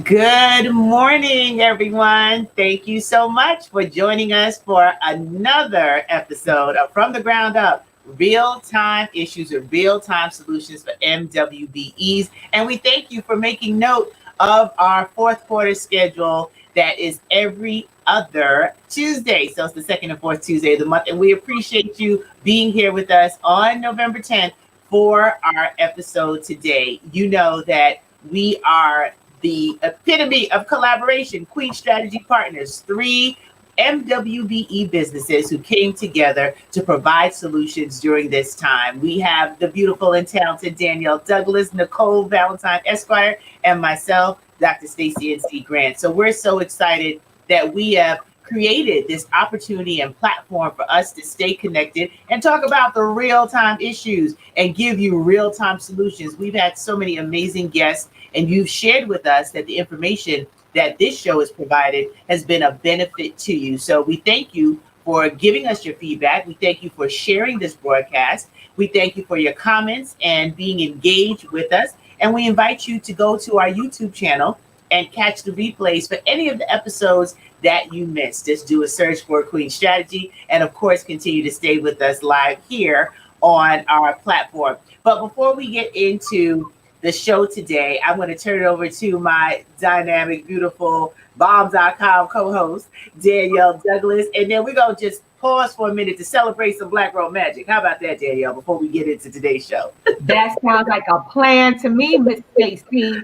Good morning, everyone. Thank you so much for joining us for another episode of From the Ground Up, real time issues or real time solutions for MWBEs. And we thank you for making note of our fourth quarter schedule that is every other Tuesday. So it's the second and fourth Tuesday of the month. And we appreciate you being here with us on November 10th for our episode today. You know that we are the epitome of collaboration, Queen Strategy Partners, three MWBE businesses who came together to provide solutions during this time. We have the beautiful and talented Danielle Douglas, Nicole Valentine Esquire, and myself, Dr. Stacey N.C. Grant. So we're so excited that we have created this opportunity and platform for us to stay connected and talk about the real-time issues and give you real-time solutions. We've had so many amazing guests, and you've shared with us that the information that this show has provided has been a benefit to you. So we thank you for giving us your feedback. We thank you for sharing this broadcast. We thank you for your comments and being engaged with us. And we invite you to go to our YouTube channel and catch the replays for any of the episodes that you missed. Just do a search for Queen Strategy, and of course, continue to stay with us live here on our platform. But before we get into the show today, I'm going to turn it over to my dynamic, beautiful Bombs.com co-host, Danielle Douglas, and then we're going to just pause for a minute to celebrate some Black Girl Magic. How about that, Danielle, before we get into today's show? That sounds like a plan to me, Miss Stacey.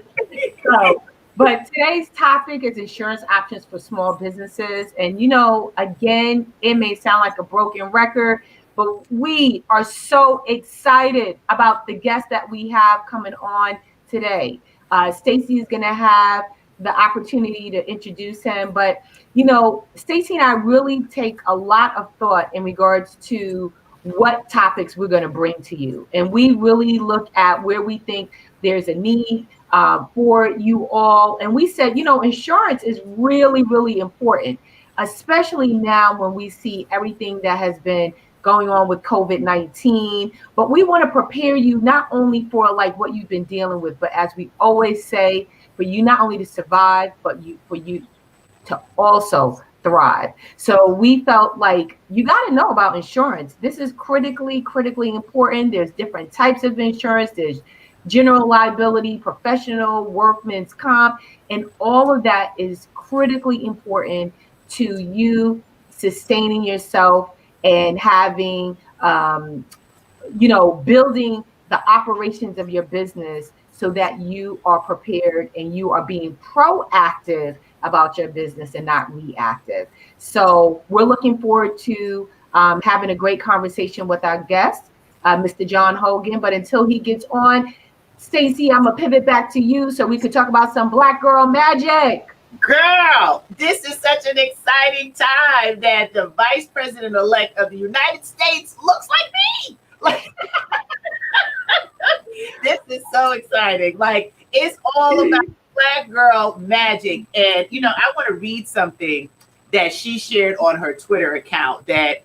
But today's topic is insurance options for small businesses. And, again, it may sound like a broken record, but we are so excited about the guest that we have coming on today. Stacey is going to have the opportunity to introduce him. But, Stacey and I really take a lot of thought in regards to what topics we're going to bring to you. And we really look at where we think there's a need for you all. And we said, insurance is really, really important, especially now when we see everything that has been going on with COVID-19. But we want to prepare you not only for what you've been dealing with, but as we always say, for you not only to survive, but for you to also thrive. So we felt like you got to know about insurance. This is critically important. There's different types of insurance. There's general liability, professional, workman's comp, and all of that is critically important to you sustaining yourself and having, building the operations of your business so that you are prepared and you are being proactive about your business and not reactive. So we're looking forward to having a great conversation with our guest, Mr. John Hogan. But until he gets on, Stacey, I'm gonna pivot back to you so we could talk about some Black Girl Magic. Girl, this is such an exciting time that the Vice President-elect of the United States looks like me. This is so exciting. It's all about Black Girl Magic. And, I want to read something that she shared on her Twitter account that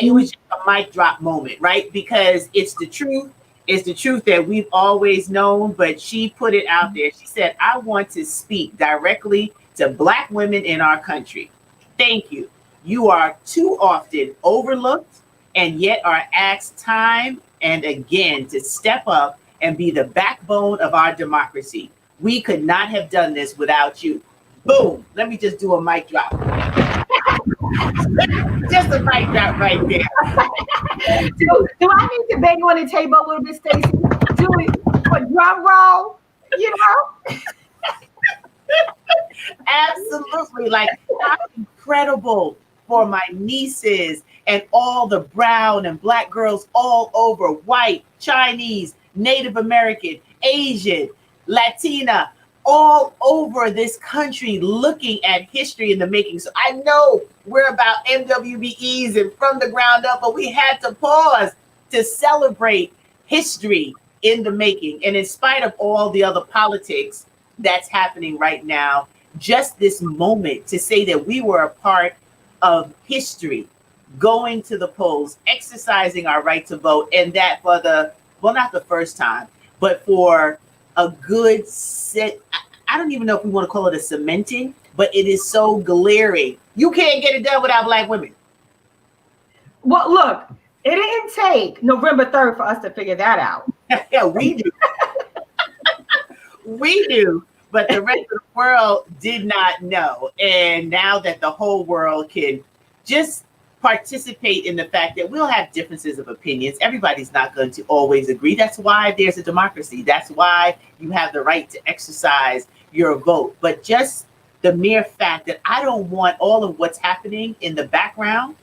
it was just a mic drop moment, right? Because it's the truth. It's the truth that we've always known, but she put it out there. She said, I want to speak directly to Black women in our country. Thank you. You are too often overlooked and yet are asked time and again to step up and be the backbone of our democracy. We could not have done this without you. Boom. Let me just do a mic drop. Just a mic drop right there. Do I need to bang on the table a little bit, Stacey? Do it for drum roll, Absolutely. How incredible for my nieces and all the brown and Black girls all over, white, Chinese, Native American, Asian, Latina, all over this country looking at history in the making. So I know we're about MWBEs and from the ground up, but we had to pause to celebrate history in the making. And in spite of all the other politics that's happening right now, just this moment to say that we were a part of history, going to the polls, exercising our right to vote, and that for not the first time, but for a good set. I don't even know if we want to call it a cementing, but it is so glaring. You can't get it done without Black women. Well, look, it didn't take November 3rd for us to figure that out. Yeah, we do. We do. But the rest of the world did not know. And now that the whole world can just participate in the fact that we'll have differences of opinions, everybody's not going to always agree. That's why there's a democracy. That's why you have the right to exercise your vote. But just the mere fact that I don't want all of what's happening in the background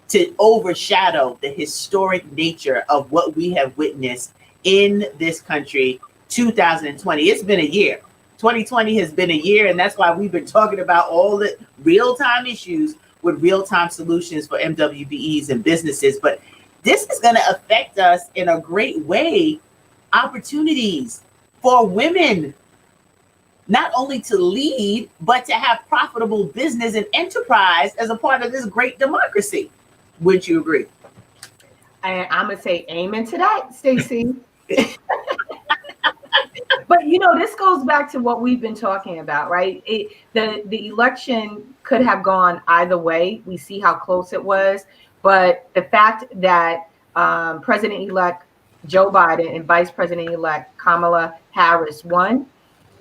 to overshadow the historic nature of what we have witnessed in this country. 2020, it's been a year. 2020 has been a year, and that's why we've been talking about all the real-time issues with real-time solutions for MWBEs and businesses. But this is going to affect us in a great way. Opportunities for women, not only to lead, but to have profitable business and enterprise as a part of this great democracy. Would you agree? And I'm going to say amen to that, Stacey. But, this goes back to what we've been talking about, right? The election could have gone either way. We see how close it was. But the fact that President-elect Joe Biden and Vice President-elect Kamala Harris won,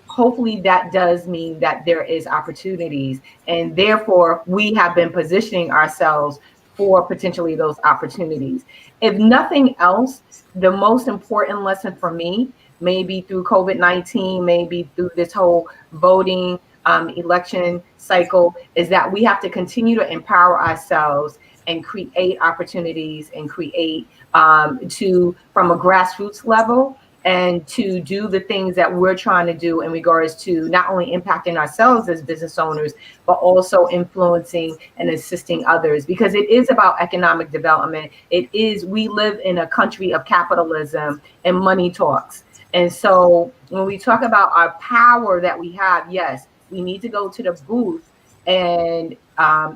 hopefully that does mean that there is opportunities. And therefore, we have been positioning ourselves for potentially those opportunities. If nothing else, the most important lesson for me, maybe through COVID-19, maybe through this whole voting election cycle, is that we have to continue to empower ourselves and create opportunities and create from a grassroots level, and to do the things that we're trying to do in regards to not only impacting ourselves as business owners, but also influencing and assisting others, because it is about economic development. We live in a country of capitalism and money talks. And so when we talk about our power that we have, yes, we need to go to the booth and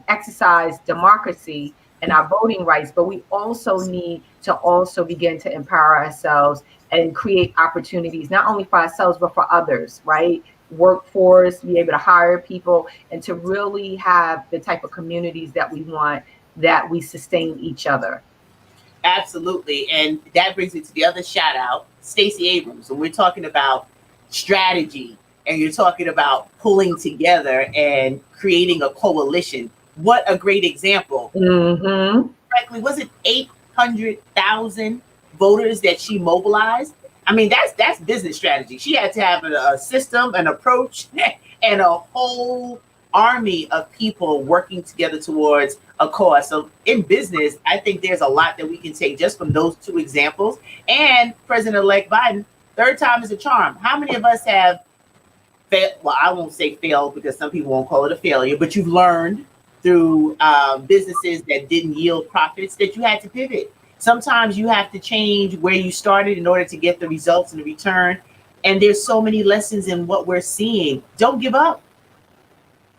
exercise democracy and our voting rights, but we also need to also begin to empower ourselves and create opportunities, not only for ourselves, but for others, right? Workforce, be able to hire people, and to really have the type of communities that we want, that we sustain each other. Absolutely. And that brings me to the other shout out, Stacey Abrams. When we're talking about strategy and you're talking about pulling together and creating a coalition, what a great example. Mm-hmm. Frankly, was it 800,000 voters that she mobilized? I mean, that's business strategy. She had to have a system, an approach, and a whole army of people working together towards a cause. So in business, I think there's a lot that we can take just from those two examples. And President-elect Biden, third time is a charm. How many of us have failed? Well, I won't say failed because some people won't call it a failure, but you've learned through businesses that didn't yield profits that you had to pivot. Sometimes you have to change where you started in order to get the results and the return. And there's so many lessons in what we're seeing. Don't give up.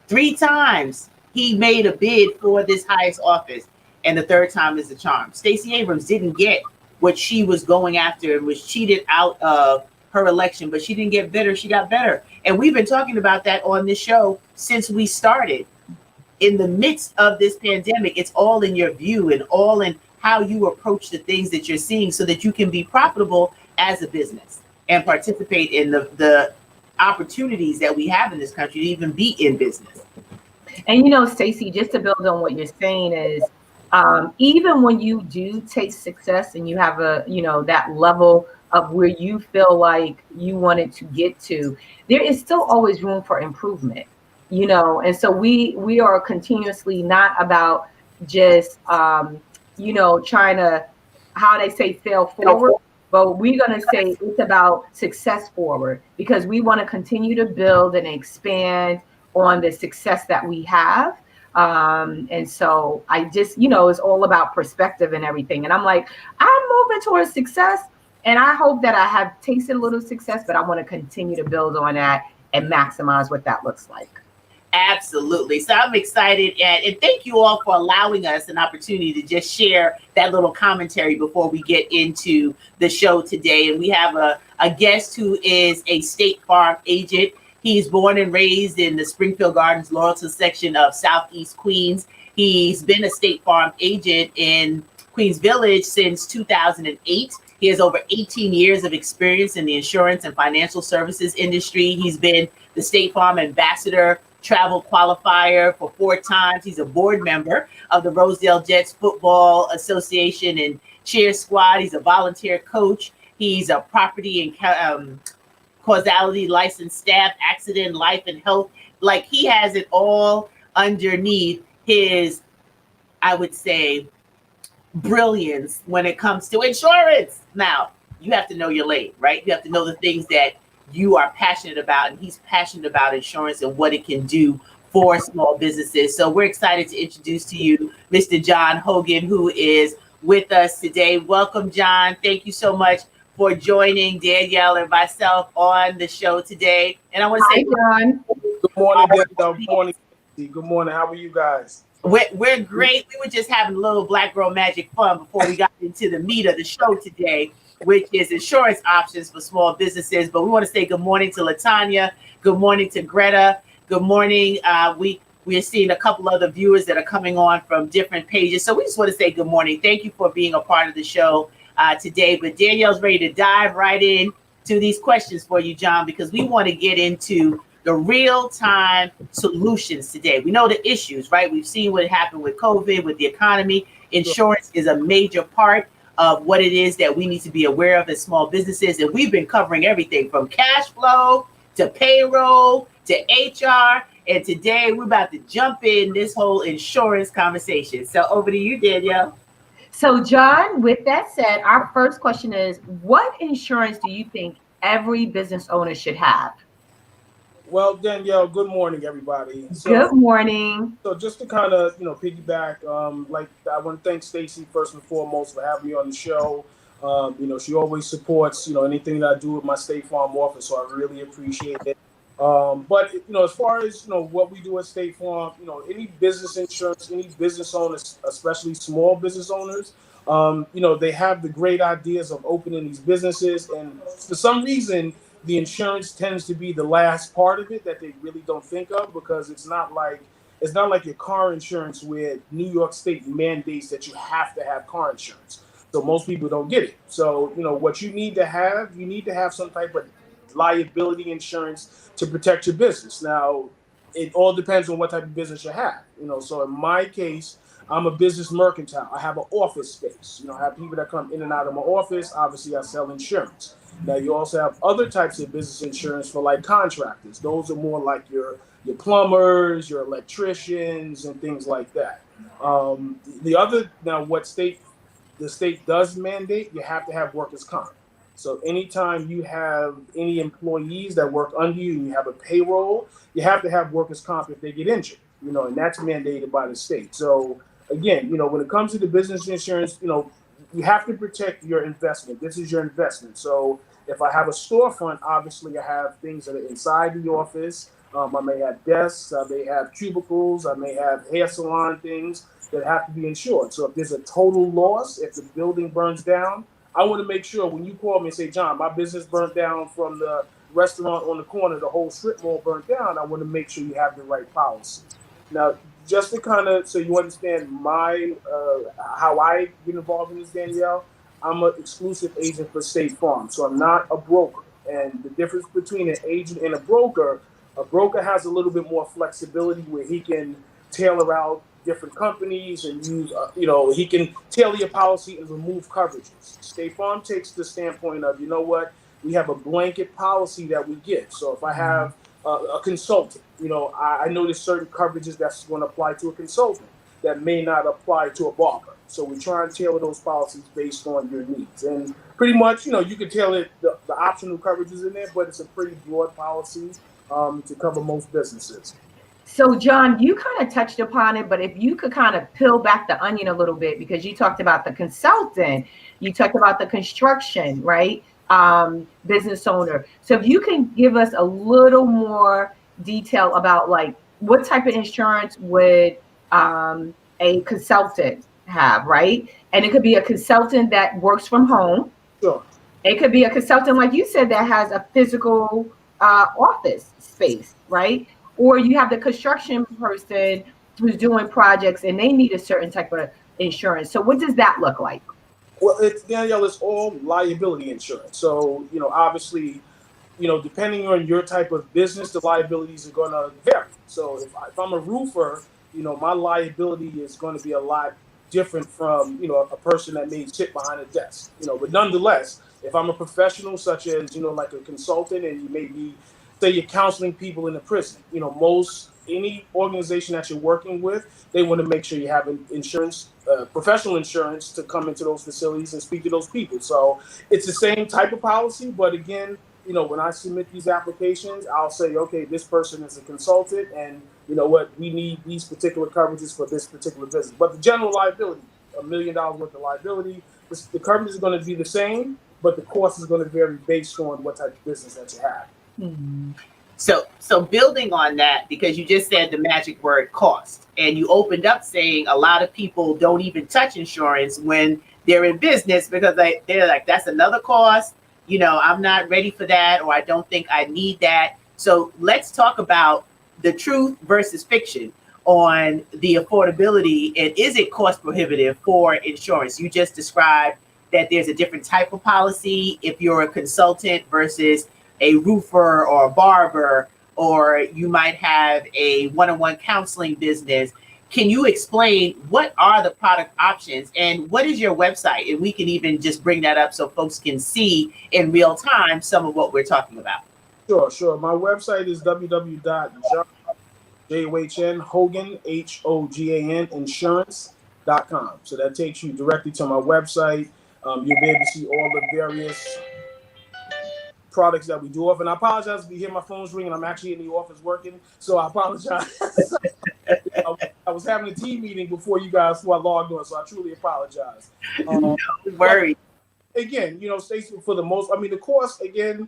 3 times he made a bid for this highest office, and the third time is the charm. Stacey Abrams didn't get what she was going after and was cheated out of her election, but she didn't get bitter. She got better. And we've been talking about that on this show since we started. In the midst of this pandemic, it's all in your view and all in how you approach the things that you're seeing so that you can be profitable as a business and participate in the opportunities that we have in this country to even be in business. And Stacey, just to build on what you're saying is, even when you do taste success and you have that level of where you feel like you wanted to get to, there is still always room for improvement. And so we are continuously not about just trying to, how they say, fail forward, but we're going to say it's about success forward, because we want to continue to build and expand on the success that we have. And so I just, it's all about perspective and everything. And I'm like, I'm moving towards success, and I hope that I have tasted a little success, but I want to continue to build on that and maximize what that looks like. Absolutely. So I'm excited, and thank you all for allowing us an opportunity to just share that little commentary before we get into the show today. And we have a guest who is a State Farm agent. He's born and raised in the Springfield Gardens, Laurelton section of Southeast Queens. He's been a State Farm agent in Queens Village since 2008. He has over 18 years of experience in the insurance and financial services industry. He's been the State Farm Ambassador Travel Qualifier for 4 times. He's a board member of the Rosedale Jets Football Association and cheer squad. He's a volunteer coach. He's a property and causality licensed staff, accident, life, and health. Like, he has it all underneath his, I would say, brilliance when it comes to insurance. Now, you have to know your lane, right? You have to know the things that you are passionate about, and he's passionate about insurance and what it can do for small businesses. So we're excited to introduce to you Mr. John Hogan, who is with us today. Welcome, John. Thank you so much for joining Danielle and myself on the show today. And I want to say, John. Good morning, Danielle. Good morning. Good morning. How are you guys? We're great. We were just having a little Black Girl Magic fun before we got into the meat of the show today, which is insurance options for small businesses. But we want to say good morning to Latanya. Good morning to Greta. Good morning. We are seeing a couple other viewers that are coming on from different pages. So we just want to say good morning. Thank you for being a part of the show today. But Danielle's ready to dive right in to these questions for you, John, because we want to get into the real-time solutions today. We know the issues, right? We've seen what happened with COVID, with the economy. Insurance is a major part of what it is that we need to be aware of as small businesses. And we've been covering everything from cash flow to payroll to HR. And today we're about to jump in this whole insurance conversation. So over to you, Danielle. So, John, with that said, our first question is, what insurance do you think every business owner should have? Well, Danielle, good morning, everybody. Good morning. So just to kind of, piggyback, like I want to thank Stacy first and foremost for having me on the show. She always supports, anything that I do with my State Farm office, so I really appreciate it. But as far as, what we do at State Farm, any business insurance, any business owners, especially small business owners, they have the great ideas of opening these businesses. And for some reason, the insurance tends to be the last part of it that they really don't think of, because it's not like your car insurance where New York State mandates that you have to have car insurance. So most people don't get it. So, what you need to have some type of liability insurance to protect your business. Now, it all depends on what type of business you have. So in my case, I'm a business mercantile. I have an office space. I have people that come in and out of my office. Obviously, I sell insurance. Now, you also have other types of business insurance for like contractors. Those are more like your plumbers, your electricians, and things like that. The state does mandate you have to have workers' comp. So anytime you have any employees that work under you and you have a payroll, you have to have workers' comp if they get injured, and that's mandated by the state. So again, when it comes to the business insurance, you have to protect your investment. This is your investment. So if I have a storefront, obviously I have things that are inside the office. I may have desks, I may have cubicles, I may have hair salon things that have to be insured. So if there's a total loss, if the building burns down, I want to make sure when you call me and say, John, my business burnt down from the restaurant on the corner, the whole strip mall burnt down, I want to make sure you have the right policy. Now, just to kind of, so you understand how I get involved in this, Danielle, I'm an exclusive agent for State Farm, so I'm not a broker. And the difference between an agent and a broker has a little bit more flexibility where he can tailor out different companies and use, he can tailor your policy and remove coverages. State Farm takes the standpoint of, we have a blanket policy that we give. So if I have a consultant, I know there's certain coverages that's going to apply to a consultant that may not apply to a barber. So we try and tailor those policies based on your needs. And pretty much, you can tailor the optional coverages in there, but it's a pretty broad policy to cover most businesses. So, John, you kind of touched upon it, but if you could kind of peel back the onion a little bit, because you talked about the consultant, you talked about the construction, right? Business owner. So if you can give us a little more detail about like what type of insurance would a consultant have, right? And it could be a consultant that works from home. Sure. It could be a consultant, like you said, that has a physical office space, right? Or you have the construction person who's doing projects and they need a certain type of insurance. So what does that look like? Well, Danielle, it's all liability insurance. So, obviously, depending on your type of business, the liabilities are going to vary. So if I'm a roofer, my liability is going to be a lot different from, a person that may sit behind a desk, but nonetheless, if I'm a professional such as, like a consultant, and you may be, say you're counseling people in a prison, any organization that you're working with, they want to make sure you have insurance, professional insurance to come into those facilities and speak to those people. So it's the same type of policy, but again, when I submit these applications, I'll say, okay, this person is a consultant, and you know what, we need these particular coverages for this particular business. But the general liability, $1 million worth of liability, the coverage is going to be the same, but the cost is going to vary based on what type of business that you have. Mm-hmm. So building on that, because you just said the magic word cost, and you opened up saying a lot of people don't even touch insurance when they're in business because they're like, that's another cost. I'm not ready for that, or I don't think I need that. So let's talk about the truth versus fiction on the affordability, and is it cost prohibitive for insurance? You just described that there's a different type of policy if you're a consultant versus a roofer or a barber, or you might have a one-on-one counseling business. Can you explain what are the product options and what is your website? And we can even just bring that up so folks can see in real time some of what we're talking about. Sure. My website is www.Hogan, Hogan, insurance.com. So that takes you directly to my website. You'll be able to see all the various products that we do offer. And I apologize if you hear my phone's ringing. I'm actually in the office working, so I apologize. I was having a team meeting before I logged on, so I truly apologize. No worry. Again, Stacey, for the most, the cost, again,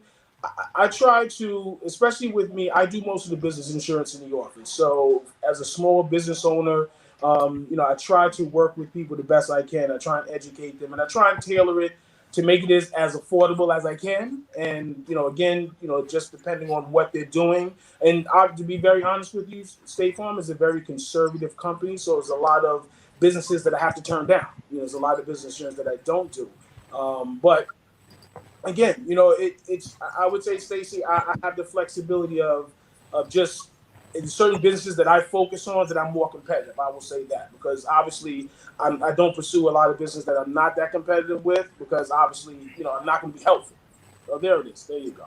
I try to, especially with me, I do most of the business insurance in the office. So as a small business owner, I try to work with people the best I can. I try and educate them, and I try and tailor it to make it as affordable as I can. And, again, just depending on what they're doing. And to be very honest with you, State Farm is a very conservative company. So there's a lot of businesses that I have to turn down. There's a lot of business insurance that I don't do. But again, it's I would say, Stacey, I have the flexibility of just in certain businesses that I focus on that I'm more competitive. I will say that, because obviously I don't pursue a lot of business that I'm not that competitive with, because obviously, I'm not going to be helpful. So there it is. There you go.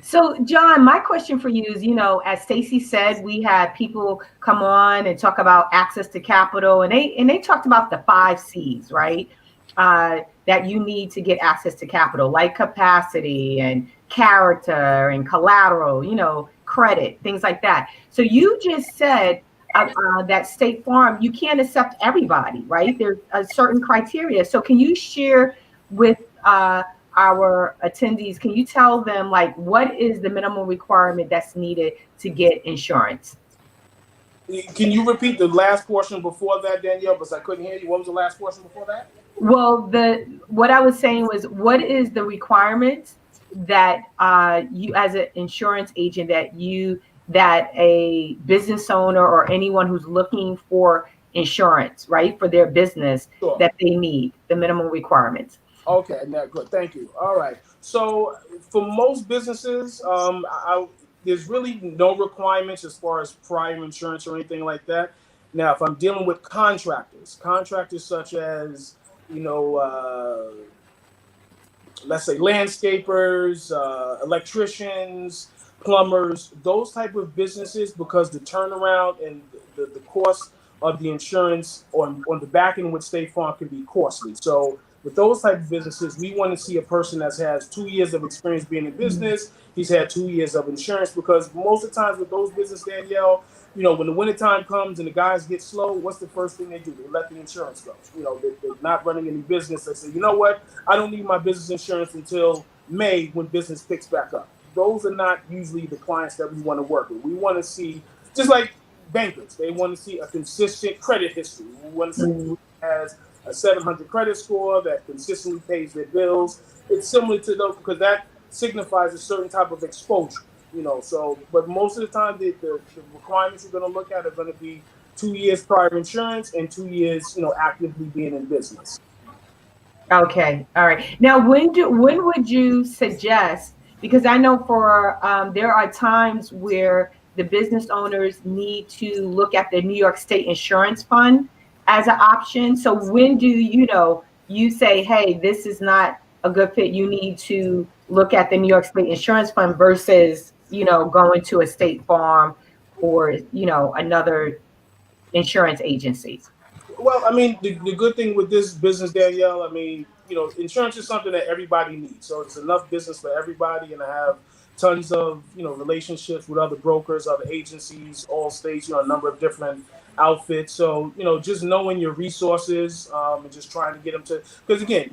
So, John, my question for you is, as Stacey said, we had people come on and talk about access to capital, and they talked about the 5 C's, right? That you need to get access to capital, like capacity and character and collateral, credit, things like that. So you just said that State Farm, you can't accept everybody, right? There's a certain criteria. So can you share with our attendees, can you tell them, like, what is the minimum requirement that's needed to get insurance? Can you repeat the last portion before that, Danielle? Because I couldn't hear you. What was the last portion before that? Well, what I was saying was, what is the requirement that you, as an insurance agent, that a business owner or anyone who's looking for insurance, right, for their business, sure, that they need, the minimum requirements? Okay, good. Thank you. All right. So for most businesses, there's really no requirements as far as prior insurance or anything like that. Now, if I'm dealing with contractors such as, let's say landscapers, electricians, plumbers, those type of businesses, because the turnaround and the cost of the insurance on the back end with State Farm can be costly. So with those type of businesses, we want to see a person that has 2 years of experience being in business. He's had 2 years of insurance, because most of the times with those businesses, Danielle, when the wintertime comes and the guys get slow, what's the first thing they do? They let the insurance go. They're not running any business. They say, you know what? I don't need my business insurance until May when business picks back up. Those are not usually the clients that we want to work with. We want to see, just like bankers, they want to see a consistent credit history. We want to see who has a 700 credit score that consistently pays their bills. It's similar to those, because that signifies a certain type of exposure. So but most of the time the requirements you're going to look at are going to be 2 years prior insurance and 2 years actively being in business. Okay, all right. Now, when would you suggest? Because I know for there are times where the business owners need to look at the New York State Insurance Fund as an option. So when do you say, hey, this is not a good fit? You need to look at the New York State Insurance Fund versus going to a State Farm or another insurance agency. Well, I mean, the good thing with this business, Danielle, I mean, insurance is something that everybody needs. So it's enough business for everybody. And I have tons of, relationships with other brokers, other agencies, all states, a number of different outfits. So, just knowing your resources and just trying to get them to, because again,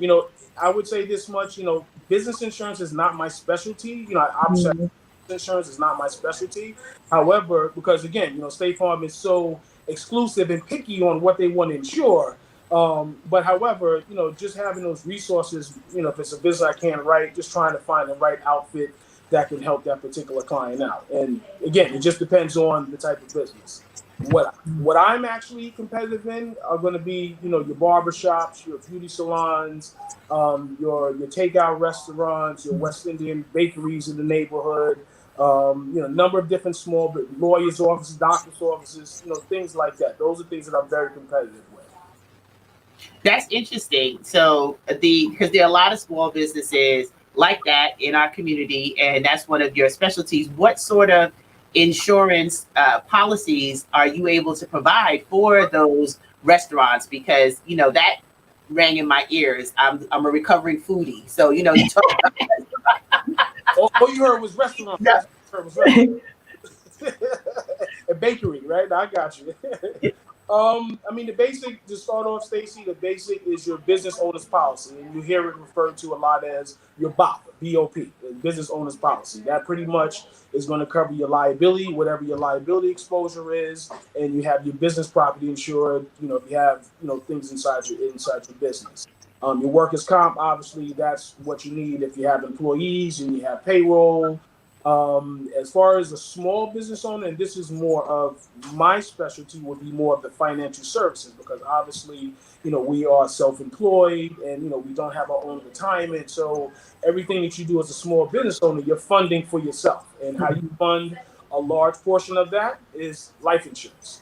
I would say this much, business insurance is not my specialty. Obviously, insurance is not my specialty. However, because again, State Farm is so exclusive and picky on what they want to insure. But however, just having those resources, if it's a business I can't write, just trying to find the right outfit that can help that particular client out. And again, it just depends on the type of business. What I'm actually competitive in are going to be, your barber shops, your beauty salons, your takeout restaurants, your West Indian bakeries in the neighborhood, a number of different small lawyers' offices, doctors' offices, things like that. Those are things that I'm very competitive with. That's interesting. So because there are a lot of small businesses like that in our community, and that's one of your specialties. What sort of insurance policies are you able to provide for those restaurants? Because that rang in my ears. I'm a recovering foodie, so you talk about all you heard was restaurant. No. A bakery, right? I got you. I mean, the basic, to start off, Stacey, the basic is your business owner's policy. And you hear it referred to a lot as your BOP, B-O-P, the business owner's policy. That pretty much is going to cover your liability, whatever your liability exposure is. And you have your business property insured, if you have, things inside your business. Your workers' comp, obviously, that's what you need if you have employees and you have payroll. As far as a small business owner, and this is more of my specialty, would be more of the financial services, because obviously, we are self-employed and, we don't have our own retirement. So everything that you do as a small business owner, you're funding for yourself. And how you fund a large portion of that is life insurance.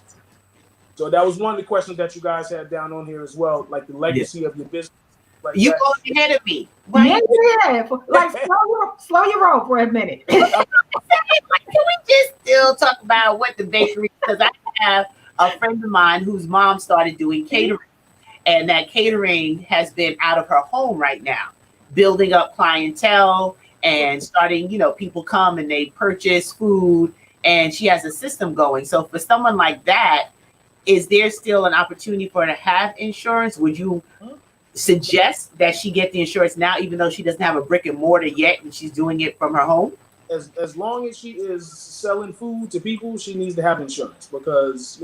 So that was one of the questions that you guys had down on here as well, like the legacy of your business. Like you that. go ahead of me. Right? Yeah. Like slow your roll for a minute. Can we just still talk about what the bakery? Because I have a friend of mine whose mom started doing catering, and that catering has been out of her home right now, building up clientele and starting. People come and they purchase food, and she has a system going. So for someone like that, is there still an opportunity for her to have insurance? Would you suggest that she get the insurance now, even though she doesn't have a brick and mortar yet and she's doing it from her home? As long as she is selling food to people, she needs to have insurance, because,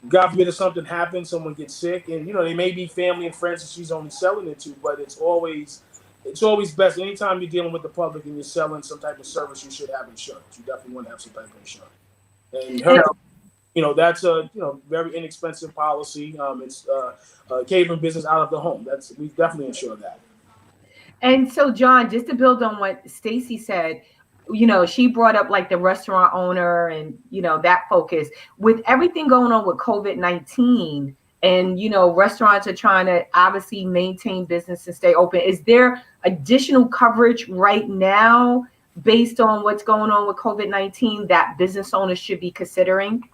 God forbid if something happens, someone gets sick, and, they may be family and friends that she's only selling it to, but it's always best. Anytime you're dealing with the public and you're selling some type of service, you should have insurance. You definitely want to have some type of insurance. And her, that's a very inexpensive policy. It's catering business out of the home. We definitely insure that. And so, John, just to build on what Stacey said, she brought up like the restaurant owner and that focus. With everything going on with COVID-19, and restaurants are trying to obviously maintain business and stay open. Is there additional coverage right now based on what's going on with COVID-19 that business owners should be considering?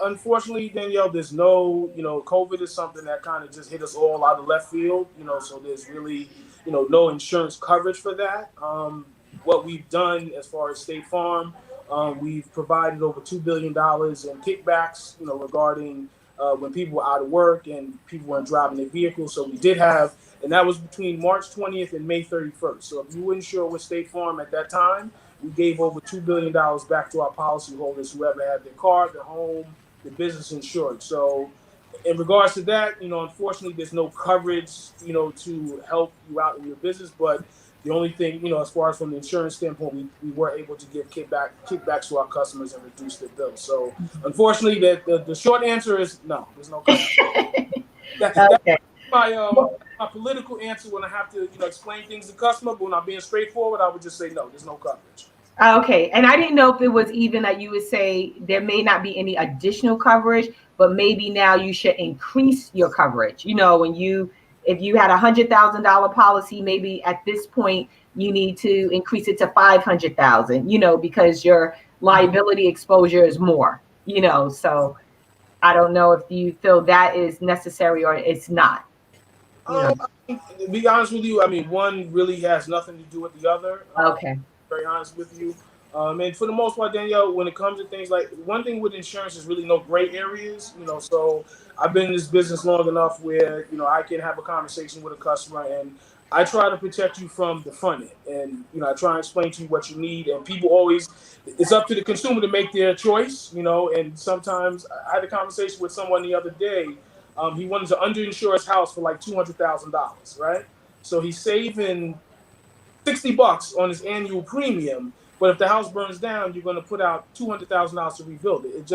Unfortunately, Danielle, there's no, COVID is something that kind of just hit us all out of left field, so there's really, no insurance coverage for that. What we've done as far as State Farm, we've provided over $2 billion in kickbacks, regarding when people were out of work and people weren't driving their vehicles. So we did have, and that was between March 20th and May 31st. So if you were insured with State Farm at that time, we gave over $2 billion back to our policyholders, whoever had their car, their home, the business insured. So in regards to that, unfortunately, there's no coverage, to help you out in your business. But The only thing, as far as from the insurance standpoint, we were able to give kickbacks to our customers and reduce their bills. So unfortunately, the short answer is no. There's no coverage. That's Okay. my political answer when I have to explain things to customer. But when I'm being straightforward, I would just say no. There's no coverage. Okay. And I didn't know if it was even that you would say there may not be any additional coverage, but maybe now you should increase your coverage. If you had $100,000 policy, maybe at this point you need to increase it to 500,000, because your liability exposure is more, so I don't know if you feel that is necessary or it's not. I think, to be honest with you, I mean, one really has nothing to do with the other. Okay. Very honest with you. And for the most part, Danielle, when it comes to things like one thing with insurance is really no gray areas, so I've been in this business long enough where, I can have a conversation with a customer and I try to protect you from the front end. And, I try and explain to you what you need. And people always, it's up to the consumer to make their choice, and sometimes I had a conversation with someone the other day. He wanted to underinsure his house for like $200,000, right? So he's saving $60 on his annual premium, but if the house burns down, you're going to put out $200,000 to rebuild it.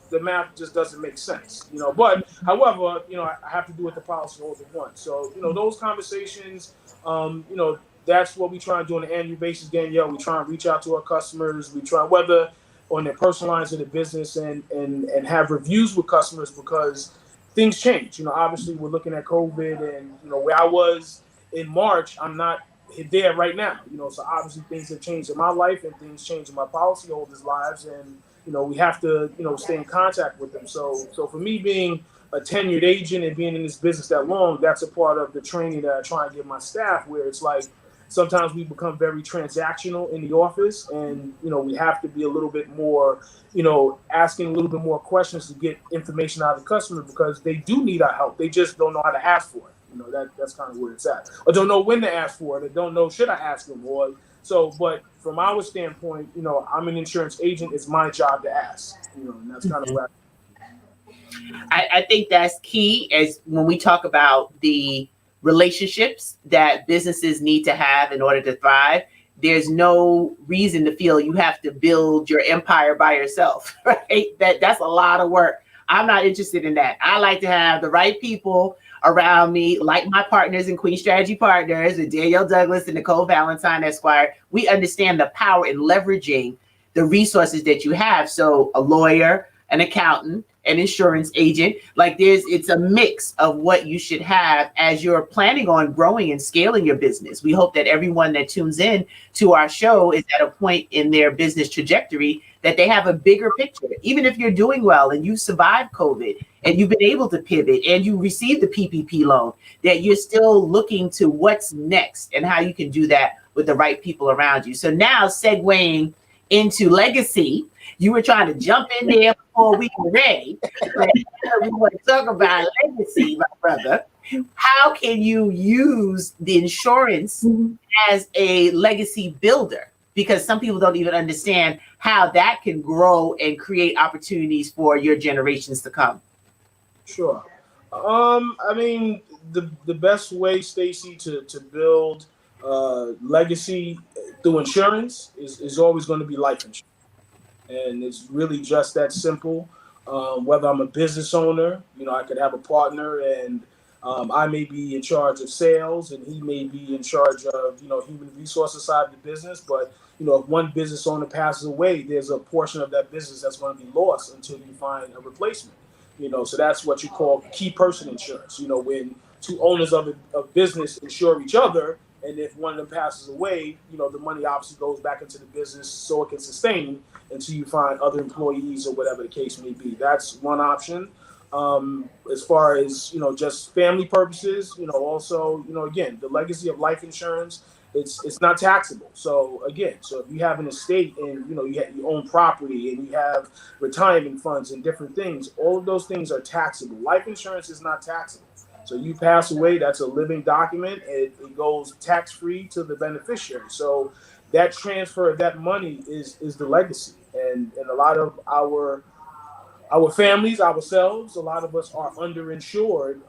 The math just doesn't make sense, But however, I have to do what the policyholder wants. So, those conversations, that's what we try and do on an annual basis, Danielle. We try and reach out to our customers. We try, whether on their personal lines of the business, and have reviews with customers because things change. Obviously we're looking at COVID, and where I was in March, I'm not there right now, so obviously things have changed in my life and things change in my policyholders' lives, and we have to stay in contact with them. So for me, being a tenured agent and being in this business that long, that's a part of the training that I try and give my staff, where it's like sometimes we become very transactional in the office, and we have to be a little bit more asking a little bit more questions to get information out of the customer, because they do need our help. They just don't know how to ask for it. That's kind of where it's at. Or don't know when to ask for it. Or don't know, should I ask them? But from our standpoint, I'm an insurance agent. It's my job to ask. And that's kind of where I think that's key as when we talk about the relationships that businesses need to have in order to thrive. There's no reason to feel you have to build your empire by yourself, right? That's a lot of work. I'm not interested in that. I like to have the right people around me, like my partners in Queen Strategy Partners, with Danielle Douglas and Nicole Valentine Esquire. We understand the power in leveraging the resources that you have. So a lawyer, an accountant, an insurance agent, it's a mix of what you should have as you're planning on growing and scaling your business. We hope that everyone that tunes in to our show is at a point in their business trajectory that they have a bigger picture. Even if you're doing well and you've survived COVID and you've been able to pivot and you received the PPP loan, that you're still looking to what's next and how you can do that with the right people around you. So now segueing into legacy, you were trying to jump in there before we were ready. We want to talk about legacy, my brother. How can you use the insurance as a legacy builder? Because some people don't even understand how that can grow and create opportunities for your generations to come. Sure. I mean, the best way, Stacey, to build legacy through insurance is always going to be life insurance. And it's really just that simple. Whether I'm a business owner, I could have a partner, and I may be in charge of sales and he may be in charge of, human resources side of the business. But, if one business owner passes away, there's a portion of that business that's going to be lost until you find a replacement. So that's what you call key person insurance. When two owners of a business insure each other, and if one of them passes away, the money obviously goes back into the business so it can sustain until you find other employees or whatever the case may be. That's one option. As far as, just family purposes, also, again, the legacy of life insurance, it's not taxable. So again, if you have an estate and, you own property and you have retirement funds and different things, all of those things are taxable. Life insurance is not taxable. So you pass away, that's a living document. It goes tax-free to the beneficiary. So that transfer of that money is the legacy. And a lot of our families, ourselves, a lot of us are underinsured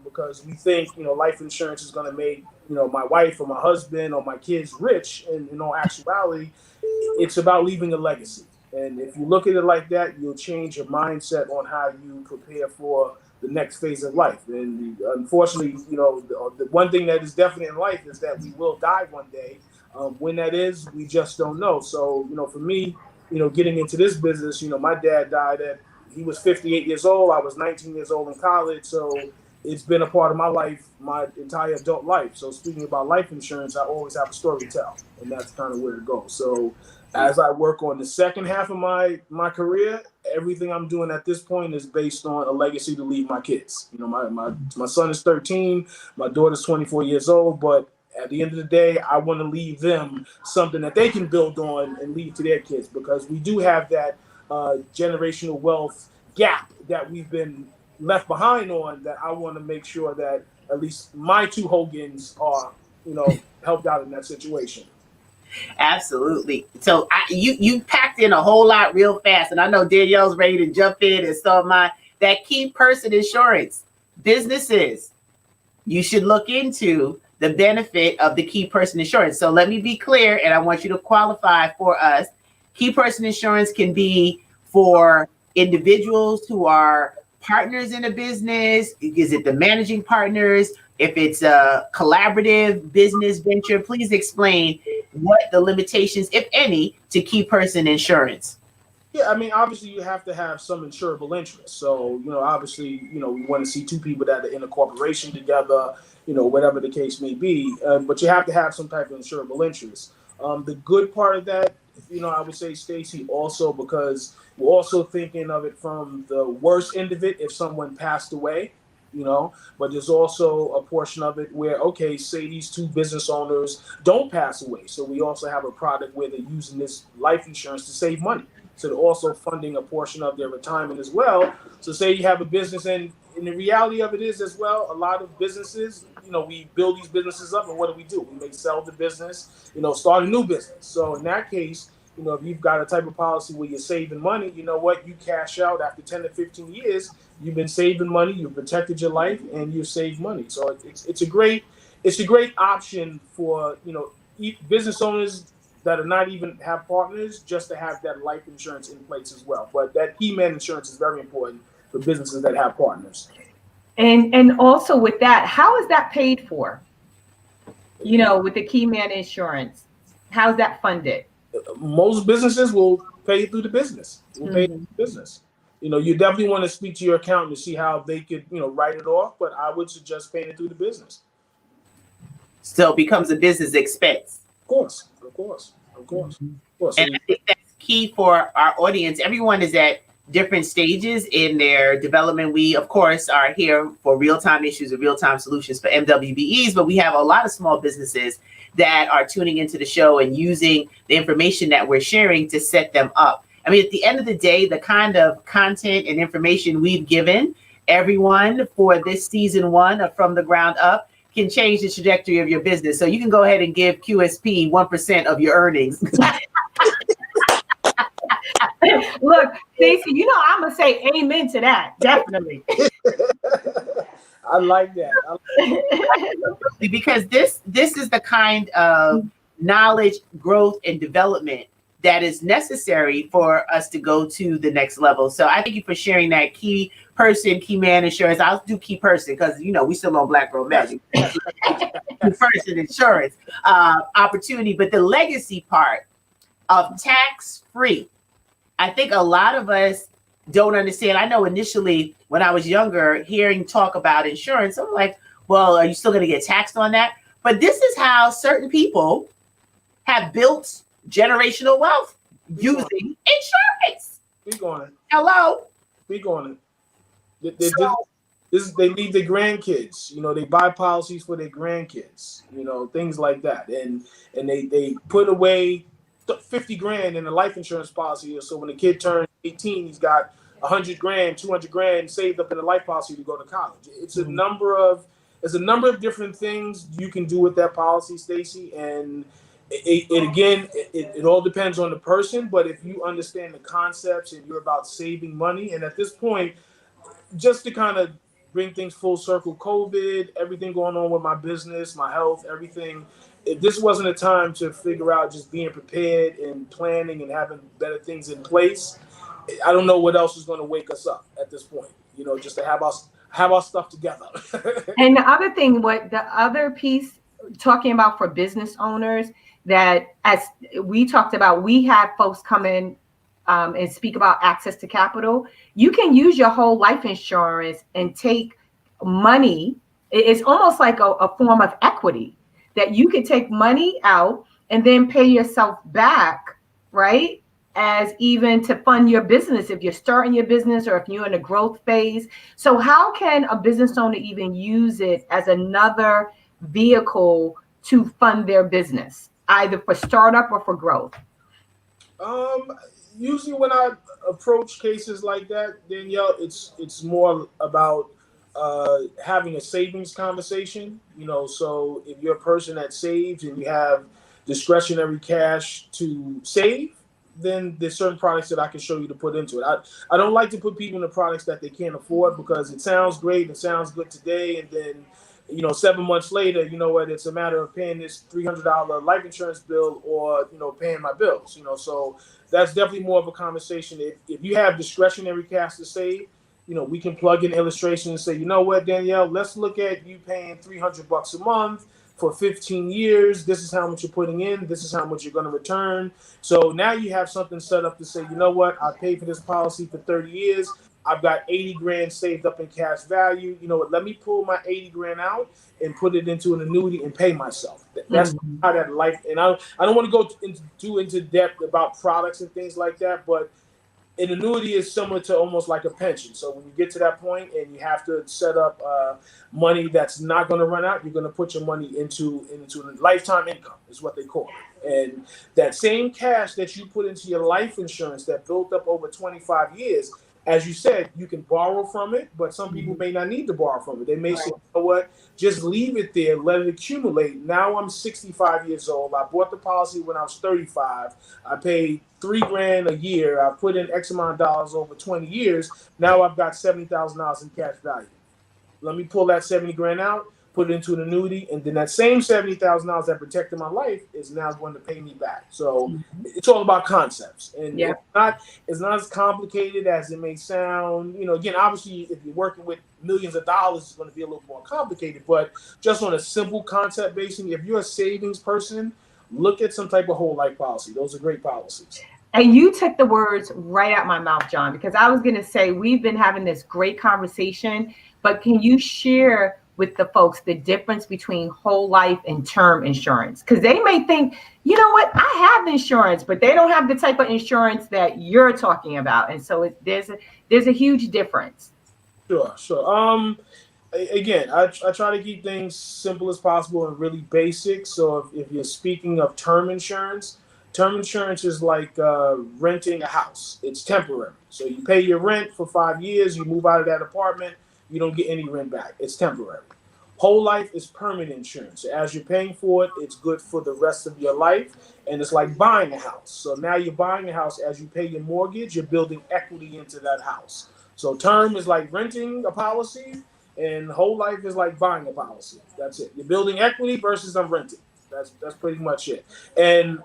because we think, life insurance is going to make, my wife or my husband or my kids rich. And in all actuality, it's about leaving a legacy. And if you look at it like that, you'll change your mindset on how you prepare for the next phase of life. And unfortunately, the one thing that is definite in life is that we will die one day. When that is, we just don't know. So, for me, getting into this business, my dad died he was 58 years old. I was 19 years old in college. So it's been a part of my life, my entire adult life. So speaking about life insurance, I always have a story to tell, and that's kind of where it goes. So as I work on the second half of my career, everything I'm doing at this point is based on a legacy to leave my kids. My son is 13, my daughter's 24 years old, but at the end of the day, I want to leave them something that they can build on and leave to their kids, because we do have that generational wealth gap that we've been left behind on, that I want to make sure that at least my two Hogans are, helped out in that situation. Absolutely. So you packed in a whole lot real fast, and I know Danielle's ready to jump in, and so am I. That key person insurance, businesses, you should look into the benefit of the key person insurance. So let me be clear, and I want you to qualify for us. Key person insurance can be for individuals who are partners in a business. Is it the managing partners? If it's a collaborative business venture, please explain what the limitations, if any, to key person insurance. Yeah, I mean, obviously you have to have some insurable interest. So, obviously, we want to see two people that are in a corporation together, whatever the case may be. But you have to have some type of insurable interest. The good part of that, I would say, Stacey, also because we're also thinking of it from the worst end of it if someone passed away. But there's also a portion of it where, okay, say these two business owners don't pass away. So we also have a product where they're using this life insurance to save money. So they're also funding a portion of their retirement as well. So say you have a business, and the reality of it is as well, a lot of businesses, we build these businesses up, and what do? We may sell the business, start a new business. So in that case, if you've got a type of policy where you're saving money, you cash out after 10 to 15 years, you've been saving money, you've protected your life, and you've saved money. So it's a great option for, business owners that are not even have partners, just to have that life insurance in place as well. But that key man insurance is very important for businesses that have partners. And also with that, how is that paid for? With the key man insurance, how is that funded? Most businesses will pay through the business. You definitely want to speak to your accountant to see how they could, write it off, but I would suggest paying it through the business. So it becomes a business expense. Of course. And I think that's key for our audience. Everyone is at different stages in their development. We, of course, are here for real-time issues and real-time solutions for MWBEs, but we have a lot of small businesses that are tuning into the show and using the information that we're sharing to set them up. I mean, at the end of the day, the kind of content and information we've given everyone for this season 1 of From the Ground Up can change the trajectory of your business. So you can go ahead and give QSP 1% of your earnings. Look, Stacey, I'm going to say amen to that. Definitely. I like that. Because this is the kind of knowledge, growth, and development that is necessary for us to go to the next level. So I thank you for sharing that key person, key man insurance. I'll do key person because, we still on Black Girl Magic. Key person insurance opportunity. But the legacy part of tax-free, I think a lot of us don't understand. I know initially when I was younger, hearing talk about insurance, I'm like, well, are you still going to get taxed on that? But this is how certain people have built generational wealth using insurance. Speak on it. Hello. Speak on it. They leave their grandkids. They buy policies for their grandkids. Things like that, and they put away $50,000 in a life insurance policy. So when the kid turns 18, he's got $100,000, $200,000 saved up in a life policy to go to college. It's a number of different things you can do with that policy, Stacey. And it all depends on the person. But if you understand the concepts and you're about saving money, and at this point, just to kind of bring things full circle. COVID, everything going on with my business, my health, everything. If this wasn't a time to figure out just being prepared and planning and having better things in place, I don't know what else is going to wake us up at this point. Just to have our stuff together. And the other thing, what the other piece talking about for business owners, that as we talked about, we have folks come in and speak about access to capital. You can use your whole life insurance and take money. It's almost like a form of equity that you can take money out and then pay yourself back, right? As even to fund your business if you're starting your business or if you're in a growth phase. So how can a business owner even use it as another vehicle to fund their business, either for startup or for growth? Usually when I approach cases like that, Danielle, it's more about having a savings conversation. So if you're a person that saves and you have discretionary cash to save, then there's certain products that I can show you to put into it. I don't like to put people into products that they can't afford, because it sounds great, it sounds good today, and then 7 months later, it's a matter of paying this $300 life insurance bill or paying my bills. So that's definitely more of a conversation. If you have discretionary cash to save, we can plug in illustrations and say, you know what, Danielle, let's look at you paying $300 a month for 15 years. This is how much you're putting in. This is how much you're going to return. So now you have something set up to say, you know what, I paid for this policy for 30 years. I've got 80 grand saved up in cash value. You know what, let me pull my 80 grand out and put it into an annuity and pay myself. That's how that life, and I don't want to go too into depth about products and things like that, but an annuity is similar to almost like a pension. So when you get to that point and you have to set up money that's not going to run out, you're going to put your money into lifetime income is what they call it. And that same cash that you put into your life insurance that built up over 25 years, as you said, you can borrow from it, but some people may not need to borrow from it. They may say, you know what, just leave it there, let it accumulate. Now I'm 65 years old. I bought the policy when I was 35. I paid $3 grand a year. I put in X amount of dollars over 20 years. Now I've got $70,000 in cash value. Let me pull that 70 grand out, put it into an annuity, and then that same $70,000 that protected my life is now going to pay me back. So it's all about concepts, and it's not as complicated as it may sound. Again, obviously, if you're working with millions of dollars, it's going to be a little more complicated. But just on a simple concept basis, if you're a savings person, look at some type of whole life policy. Those are great policies. And you took the words right out my mouth, John, because I was going to say we've been having this great conversation, but can you share with the folks the difference between whole life and term insurance? Because they may think, you know what, I have insurance, but they don't have the type of insurance that you're talking about. And so there's a huge difference. Sure. Again, I try to keep things simple as possible and really basic. So if you're speaking of term insurance is like renting a house. It's temporary. So you pay your rent for 5 years, you move out of that apartment, you don't get any rent back. It's temporary. Whole life is permanent insurance. So as you're paying for it, it's good for the rest of your life. And it's like buying a house. So now you're buying a house. As you pay your mortgage, you're building equity into that house. So term is like renting a policy, and whole life is like buying a policy. That's it. You're building equity versus I'm renting. That's pretty much it. And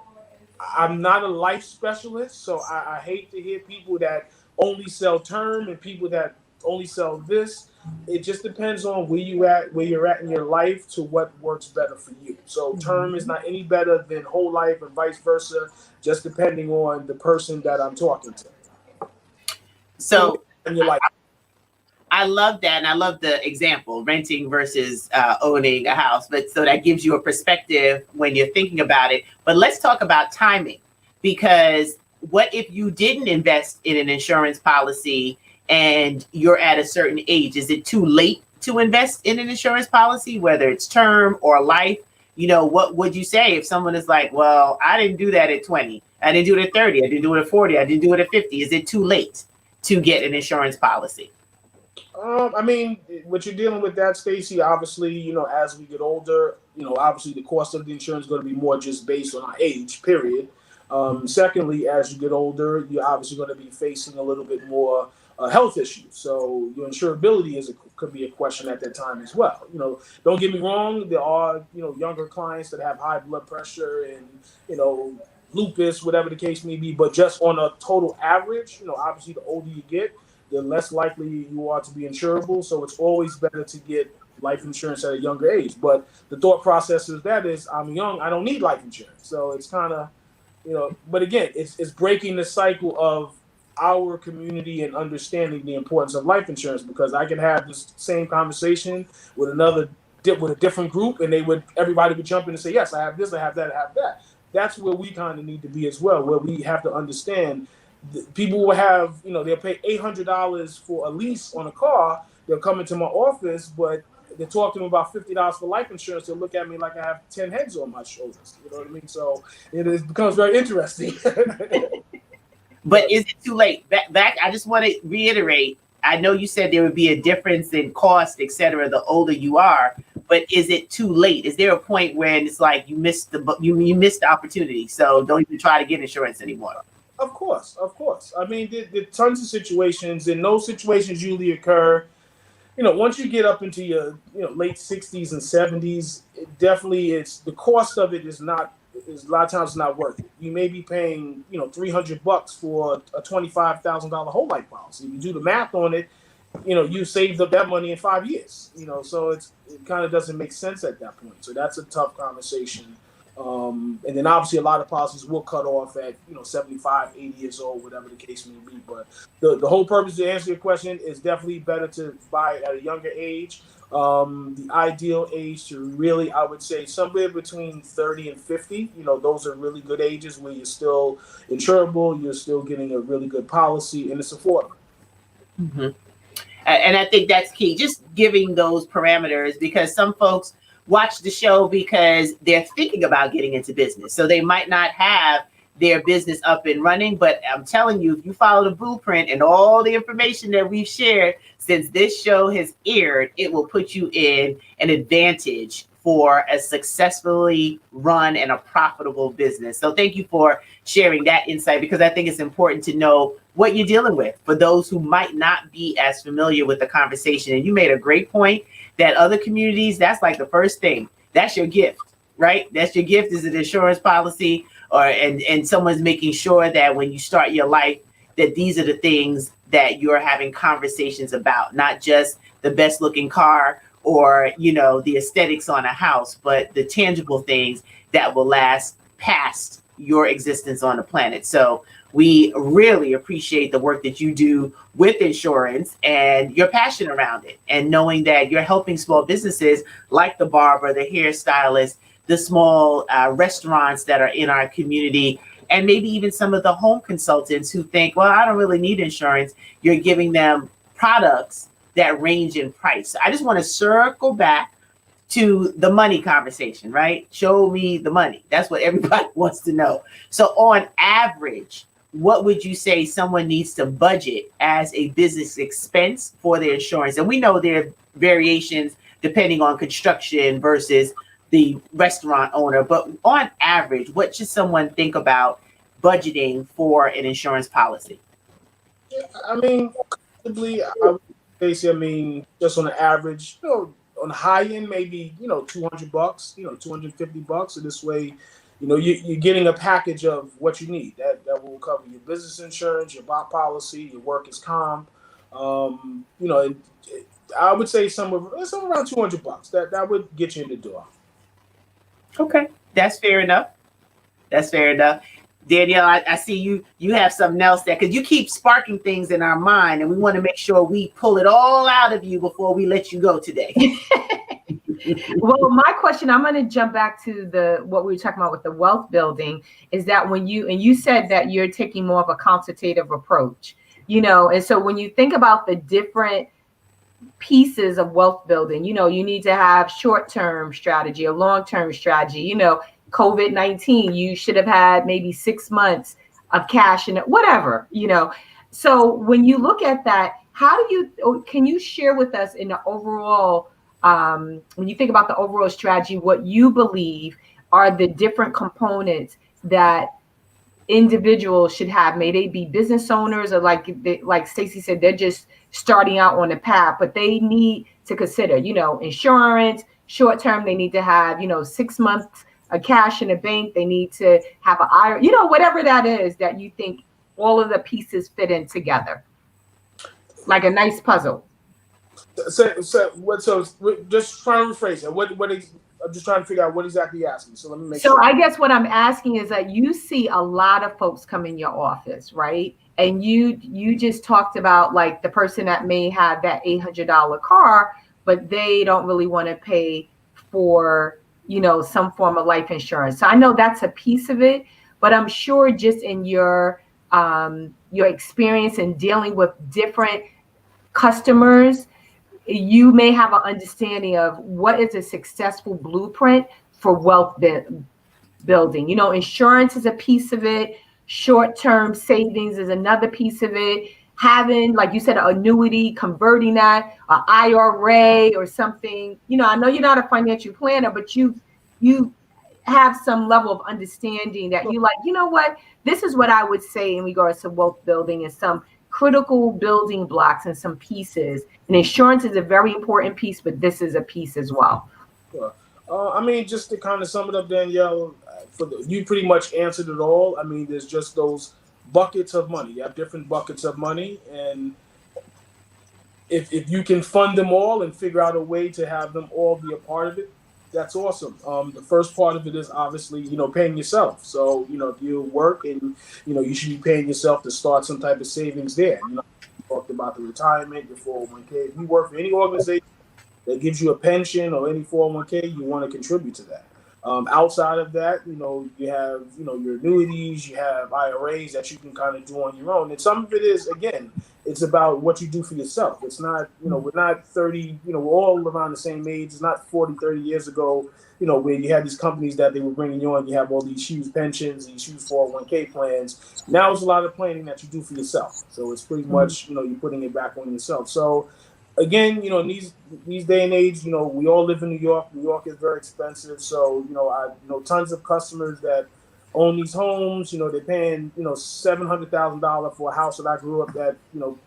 I'm not a life specialist, so I hate to hear people that only sell term and people that only sell this. It just depends on where you're at in your life to what works better for you. So term is not any better than whole life and vice versa, just depending on the person that I'm talking to. So and you're like, I love that. And I love the example, renting versus owning a house. But so that gives you a perspective when you're thinking about it. But let's talk about timing, because what if you didn't invest in an insurance policy and you're at a certain age? Is it too late to invest in an insurance policy, whether it's term or life? What would you say if someone is like, well, I didn't do that at 20. I didn't do it at 30. I didn't do it at 40. I didn't do it at 50. Is it too late to get an insurance policy? I mean, what you're dealing with that, Stacey, obviously, as we get older, obviously the cost of the insurance is going to be more just based on our age, period. Secondly, as you get older, you're obviously going to be facing a little bit more health issues. So your insurability could be a question at that time as well. Don't get me wrong. There are, younger clients that have high blood pressure and, lupus, whatever the case may be. But just on a total average, obviously the older you get, the less likely you are to be insurable. So it's always better to get life insurance at a younger age. But the thought process is I'm young, I don't need life insurance. So it's kind of, but again, it's breaking the cycle of our community and understanding the importance of life insurance, because I can have this same conversation with a different group, and everybody would jump in and say, yes, I have this, I have that, I have that. That's where we kind of need to be as well, where we have to understand people will have, they'll pay $800 for a lease on a car. They'll come into my office, but they talk to me about $50 for life insurance. They'll look at me like I have 10 heads on my shoulders. You know what I mean? So it becomes very interesting. But is it too late? Back, I just want to reiterate. I know you said there would be a difference in cost, et cetera, the older you are, but is it too late? Is there a point when it's like you missed the opportunity, so don't even try to get insurance anymore? Of course. I mean, there are tons of situations, and those situations usually occur, once you get up into your, late 60s and 70s. It's the cost of it is a lot of times not worth it. You may be paying, $300 for a $25,000 whole life policy. If you do the math on it, you saved up that money in 5 years. So it kind of doesn't make sense at that point. So that's a tough conversation. And then obviously a lot of policies will cut off at 75, 80 years old, whatever the case may be. But the whole purpose, to answer your question, is definitely better to buy it at a younger age. The ideal age to really, I would say, somewhere between 30 and 50. Those are really good ages where you're still insurable, you're still getting a really good policy, and it's affordable. Mm-hmm. And I think that's key, just giving those parameters, because some folks watch the show because they're thinking about getting into business. So they might not have their business up and running, but I'm telling you, if you follow the blueprint and all the information that we've shared since this show has aired, it will put you in an advantage for a successfully run and a profitable business. So thank you for sharing that insight, because I think it's important to know what you're dealing with for those who might not be as familiar with the conversation. And you made a great point that other communities, that's like the first thing. That's your gift, right? That's your gift, is an insurance policy, and someone's making sure that when you start your life, that these are the things that you're having conversations about, not just the best looking car or, the aesthetics on a house, but the tangible things that will last past your existence on the planet. So we really appreciate the work that you do with insurance and your passion around it, and knowing that you're helping small businesses like the barber, the hairstylist, the small restaurants that are in our community, and maybe even some of the home consultants who think, well, I don't really need insurance. You're giving them products that range in price. So I just want to circle back to the money conversation, right? Show me the money. That's what everybody wants to know. So on average, what would you say someone needs to budget as a business expense for their insurance? And we know there are variations depending on construction versus the restaurant owner, but on average, what should someone think about budgeting for an insurance policy? I mean, comfortably, I would say, just on the average, on the high end, maybe, $200, $250. So this way, you're getting a package of what you need that will cover your business insurance, your BOP policy, your workers' comp. I would say somewhere around $200. That would get you in the door. Okay, that's fair enough. Danielle, I see you have something else there, because you keep sparking things in our mind, and we want to make sure we pull it all out of you before we let you go today. Well, my question, I'm going to jump back to what we were talking about with the wealth building, is that when you said that you're taking more of a consultative approach, and so when you think about the different pieces of wealth building, you need to have short-term strategy, a long-term strategy, COVID-19, you should have had maybe 6 months of cash and whatever, So when you look at that, can you share with us in the overall, when you think about the overall strategy, what you believe are the different components that individuals should have. May they be business owners or like Stacey said, they're just starting out on the path, but they need to consider, insurance, short term, they need to have, 6 months of cash in the bank. They need to have an IRA, whatever that is that you think all of the pieces fit in together. Like a nice puzzle. So just trying to rephrase that. I'm just trying to figure out what exactly you're asking. So let me make sure. So I guess what I'm asking is that you see a lot of folks come in your office, right? And you just talked about like the person that may have that $800 car, but they don't really want to pay for, some form of life insurance. So I know that's a piece of it, but I'm sure just in your experience in dealing with different customers, you may have an understanding of what is a successful blueprint for wealth building. Insurance is a piece of it. Short-term savings is another piece of it. Having, like you said, an annuity, converting that, an IRA or something. I know you're not a financial planner, but you have some level of understanding that you like, what, this is what I would say in regards to wealth building and some critical building blocks and some pieces. And insurance is a very important piece, but this is a piece as well. Sure. Just to kind of sum it up, Danielle, you pretty much answered it all. There's just those buckets of money. You have different buckets of money, and if you can fund them all and figure out a way to have them all be a part of it, that's awesome. The first part of it is obviously, paying yourself. So, if you work and, you should be paying yourself to start some type of savings there. You talked about the retirement, your 401k. If you work for any organization that gives you a pension or any 401k, you want to contribute to that. Outside of that, you have, your annuities, you have IRAs that you can kind of do on your own. And some of it is, again, it's about what you do for yourself. It's not, we're not 30, we're all around the same age. It's not 40, 30 years ago, where you had these companies that they were bringing you on. You have all these huge pensions, these huge 401k plans. Now it's a lot of planning that you do for yourself. So it's pretty much, you're putting it back on yourself. So again, in these day and age, we all live in New York. New York is very expensive. So, I know tons of customers that own these homes. They're paying, $700,000 for a house that I grew up at,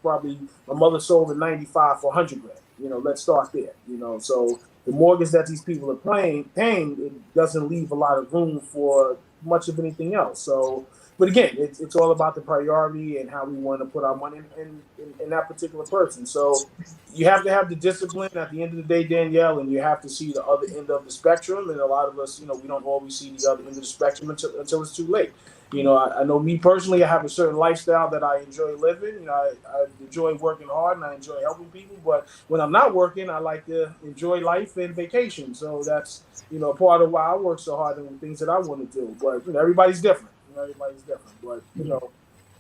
probably my mother sold in 95 for $100,000. Let's start there, So the mortgage that these people are paying, it doesn't leave a lot of room for much of anything else. So, but again, it's all about the priority and how we want to put our money in that particular person. So you have to have the discipline at the end of the day, Danielle, and you have to see the other end of the spectrum. And a lot of us, we don't always see the other end of the spectrum until it's too late. I know me personally, I have a certain lifestyle that I enjoy living. I enjoy working hard and I enjoy helping people. But when I'm not working, I like to enjoy life and vacation. So that's, part of why I work so hard and the things that I want to do. But, everybody's different. Everybody's different, but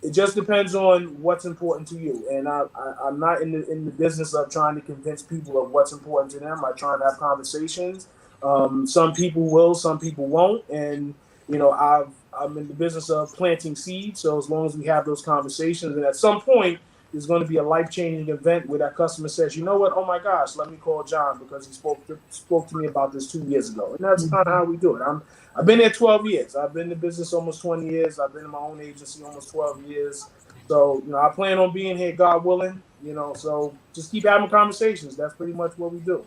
it just depends on what's important to you. And I'm not in the business of trying to convince people of what's important to them. I try and have conversations. Some people will, some people won't, and I'm in the business of planting seeds. So as long as we have those conversations, and at some point there's going to be a life-changing event where that customer says, you know what? Oh my gosh, let me call John because he spoke to me about this 2 years ago, and that's kind of how we do it. I've been there 12 years. I've been in the business almost 20 years. I've been in my own agency almost 12 years. So, I plan on being here, God willing, so just keep having conversations. That's pretty much what we do.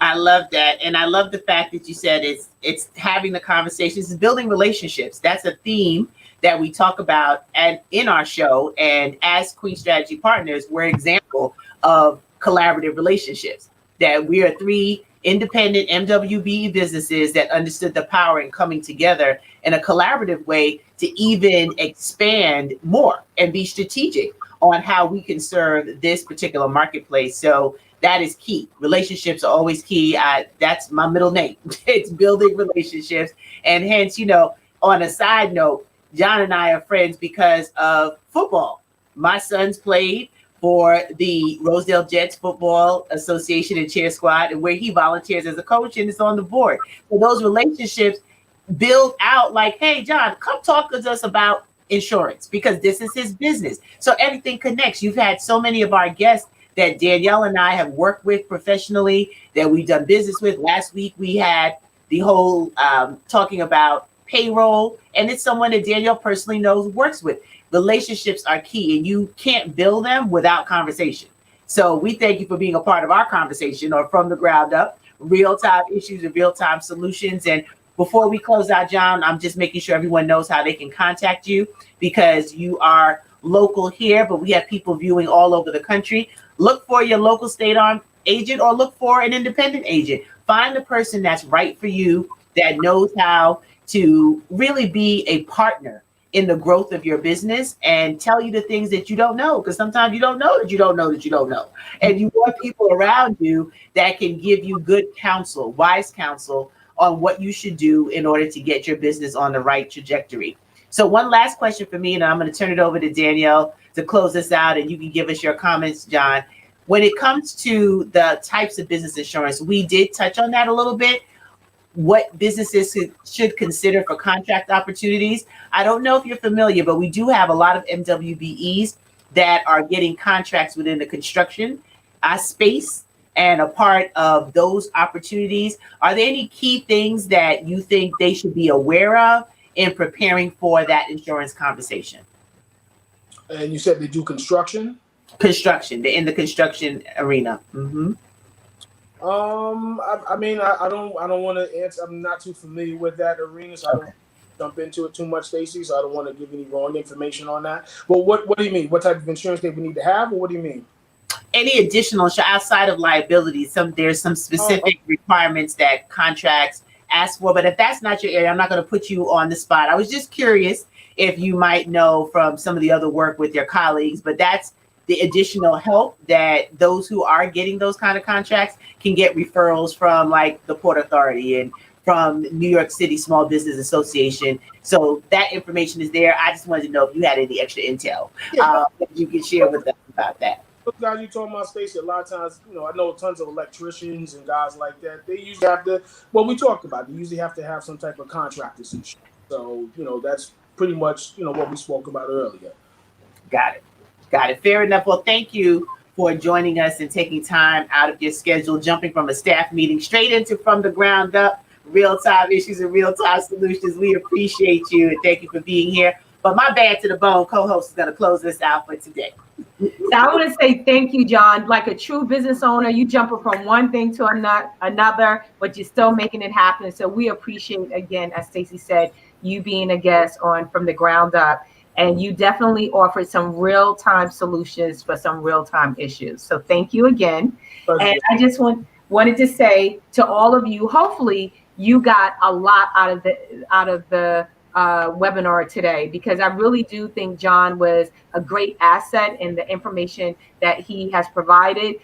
I love that. And I love the fact that you said it's having the conversations, it's building relationships. That's a theme that we talk about in our show. And as Queen Strategy Partners, we're an example of collaborative relationships, that we are 3 independent MWBE businesses that understood the power in coming together in a collaborative way to even expand more and be strategic on how we can serve this particular marketplace. So that is key. Relationships are always key. That's my middle name. It's building relationships. And hence, on a side note, John and I are friends because of football. My sons played for the Rosedale Jets Football Association and cheer squad, and where he volunteers as a coach and is on the board. So those relationships build out like, hey, John, come talk to us about insurance because this is his business. So everything connects. You've had so many of our guests that Danielle and I have worked with professionally, that we've done business with. Last week, we had the whole talking about payroll, and it's someone that Danielle personally knows, works with. Relationships are key, and you can't build them without conversation. So we thank you for being a part of our conversation, or From the Ground Up, real-time issues and real-time solutions. And before we close out, John, I'm just making sure everyone knows how they can contact you, because you are local here, but we have people viewing all over the country. Look for your local state-armed agent, or look for an independent agent. Find the person that's right for you, that knows how to really be a partner in the growth of your business and tell you the things that you don't know, because sometimes you don't know that you don't know that you don't know. And you want people around you that can give you good counsel, wise counsel on what you should do in order to get your business on the right trajectory. So one last question for me, and I'm going to turn it over to Danielle to close this out, and you can give us your comments, John. When it comes to the types of business insurance, we did touch on that a little bit, what businesses should consider for contract opportunities. I don't know if you're familiar, but we do have a lot of MWBEs that are getting contracts within the construction space, and a part of those opportunities. Are there any key things that you think they should be aware of in preparing for that insurance conversation? And you said they do construction? Construction, they're in the construction arena. Mm-hmm. I mean, I don't want to answer. I'm not too familiar with that arena, so I don't jump into it too much, Stacey. So I don't want to give any wrong information on that. But what do you mean? What type of insurance that we need to have, or what do you mean? Any additional outside of liability? There's some specific requirements that contracts ask for. But if that's not your area, I'm not going to put you on the spot. I was just curious if you might know from some of the other work with your colleagues, but that's the additional help that those who are getting those kind of contracts can get referrals from, like the Port Authority and from New York City Small Business Association. So that information is there. I just wanted to know if you had any extra intel that you can share with us about that. Those guys you talking about, Stacey, a lot of times, I know tons of electricians and guys like that. They usually have to, we talked about, they usually have to have some type of contract decision. So, that's pretty much, what we spoke about earlier. Got it. Fair enough. Well, thank you for joining us and taking time out of your schedule, jumping from a staff meeting straight into From the Ground Up, real-time issues and real-time solutions. We appreciate you, and thank you for being here. But my bad to the bone co-host is going to close this out for today. So I want to say thank you, John. Like a true business owner, you jumping from one thing to another, but you're still making it happen. So we appreciate, again, as Stacey said, you being a guest on From the Ground Up. And you definitely offered some real-time solutions for some real-time issues. So thank you again. And I just wanted to say to all of you, hopefully you got a lot out of the webinar today, because I really do think John was a great asset in the information that he has provided.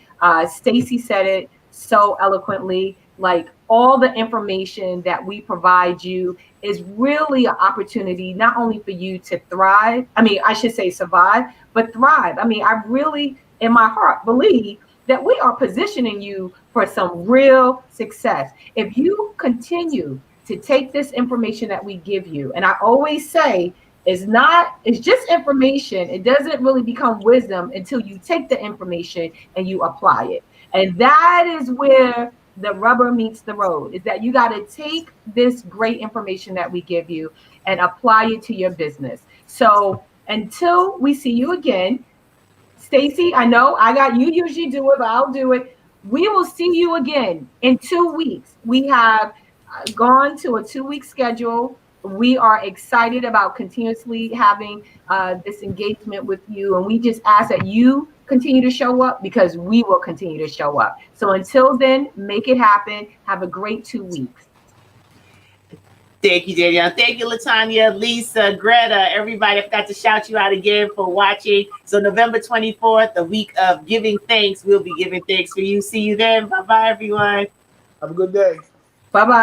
Stacey said it so eloquently, like all the information that we provide you is really an opportunity, not only for you to thrive. I mean, I should say survive, but thrive. I mean, I really, in my heart, believe that we are positioning you for some real success. If you continue to take this information that we give you, and I always say, it's just information. It doesn't really become wisdom until you take the information and you apply it. And that is where the rubber meets the road, is that you got to take this great information that we give you and apply it to your business. So until we see you again, Stacey, I know you usually do it, but I'll do it. We will see you again in 2 weeks. We have gone to a 2-week schedule. We are excited about continuously having this engagement with you. And we just ask that you continue to show up, because we will continue to show up. So until then, make it happen. Have a great 2 weeks. Thank you, Danielle. Thank you, Latanya, Lisa, Greta, everybody. I forgot to shout you out again for watching. So November 24th, the week of giving thanks, we'll be giving thanks for you. See you then. Bye-bye, everyone. Have a good day. Bye-bye.